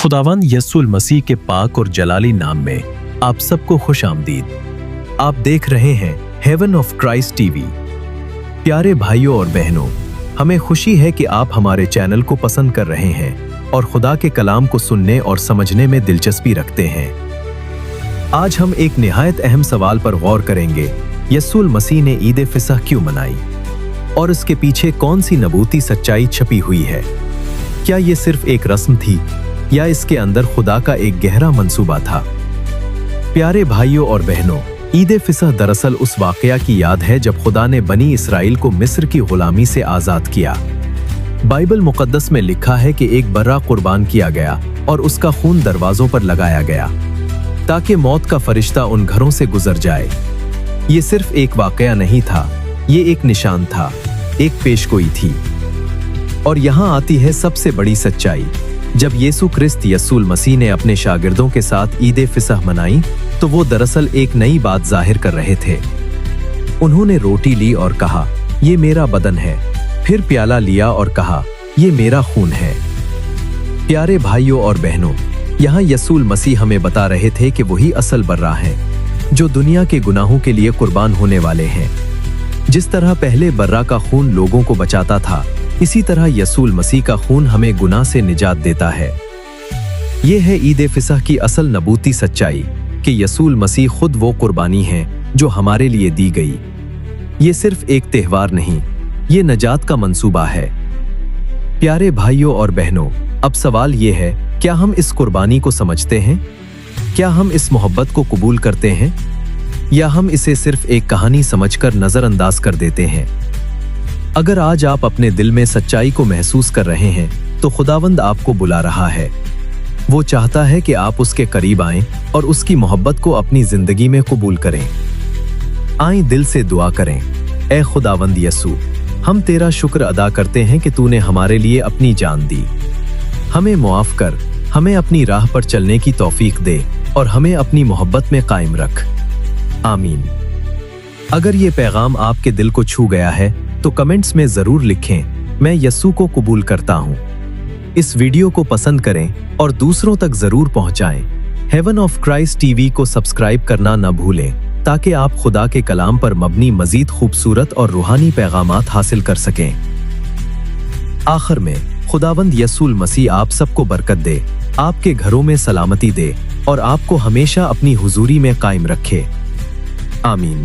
खुदावंद यस्सुल मसीह के पाक और जलाली नाम में आप सबको खुश आमदीद। आप देख रहे हैं हेवन ऑफ क्राइस्ट टीवी। प्यारे भाइयों और बहनों, हमें खुशी है कि आप हमारे चैनल को पसंद कर रहे हैं और खुदा के कलाम को सुनने और समझने में दिलचस्पी रखते हैं। आज हम एक निहायत अहम सवाल पर गौर करेंगे। यस्सुल मसीह ने ईद फिसह क्यों मनाई और इसके पीछे कौन सी नबूती सच्चाई छपी हुई है? क्या ये सिर्फ एक रस्म थी या इसके अंदर खुदा का एक गहरा मंसूबा था? प्यारे भाइयों और बहनों, ईद फिसह दरअसल उस वाकया की याद है जब खुदा ने बनी इसराइल को मिस्र की गुलामी से आजाद किया। बाइबल मुकद्दस में लिखा है कि एक बर्रा कुर्बान किया गया और उसका खून दरवाजों पर लगाया गया ताकि मौत का फरिश्ता उन घरों से गुजर जाए। ये सिर्फ एक वाकया नहीं था, ये एक निशान था, एक पेशगोई थी। और यहाँ आती है सबसे बड़ी सच्चाई। जब यीशु क्रिस्त यस्सुल मसीह ने अपने शागिर्दों के साथ ईद फिसह मनाई तो वो दरअसल एक नई बात जाहिर कर रहे थे। उन्होंने रोटी ली और कहा, ये मेरा बदन है। फिर प्याला लिया और कहा, ये मेरा खून है। प्यारे भाइयों और बहनों, यहाँ यस्सुल मसीह हमें बता रहे थे कि वही असल बर्रा है जो दुनिया के गुनाहों के लिए कुर्बान होने वाले हैं। जिस तरह पहले बर्रा का खून लोगों को बचाता था, इसी तरह यस्सुल मसीह का खून हमें गुनाह से निजात देता है। ये है ईद फिसह की असल नबूती सच्चाई कि यस्सुल मसीह खुद वो कुर्बानी है जो हमारे लिए दी गई। ये सिर्फ एक त्योहार नहीं, ये नजात का मंसूबा है। प्यारे भाइयों और बहनों, अब सवाल ये है, क्या हम इस कुर्बानी को समझते हैं? क्या हम इस मोहब्बत को कबूल करते हैं या हम इसे सिर्फ एक कहानी समझकर नजरअंदाज कर देते हैं? अगर आज आप अपने दिल में सच्चाई को महसूस कर रहे हैं तो खुदावंद आपको बुला रहा है। वो चाहता है कि आप उसके करीब आएं और उसकी मोहब्बत को अपनी जिंदगी में कबूल करें। आएं दिल से दुआ करें। ऐ खुदावंद यस्सु, हम तेरा शुक्र अदा करते हैं कि तूने हमारे लिए अपनी जान दी। हमें मुआफ कर, हमें अपनी राह पर चलने की तौफीक दे और हमें अपनी मोहब्बत में कायम रख। आमीन। अगर ये पैगाम आपके दिल को छू गया है तो कमेंट्स में जरूर लिखें, मैं यस्सु को कबूल करता हूँ। इस वीडियो को पसंद करें और दूसरों तक जरूर पहुंचाएं। हेवन ऑफ क्राइस्ट टीवी को सब्सक्राइब करना न भूलें ताकि आप खुदा के कलाम पर मबनी मजीद खूबसूरत और रूहानी पैगामात हासिल कर सकें। आखिर में खुदावंद यस्सुल मसीह आप सबको बरकत दे, आपके घरों में सलामती दे और आपको हमेशा अपनी हुजूरी में कायम रखे। आमीन।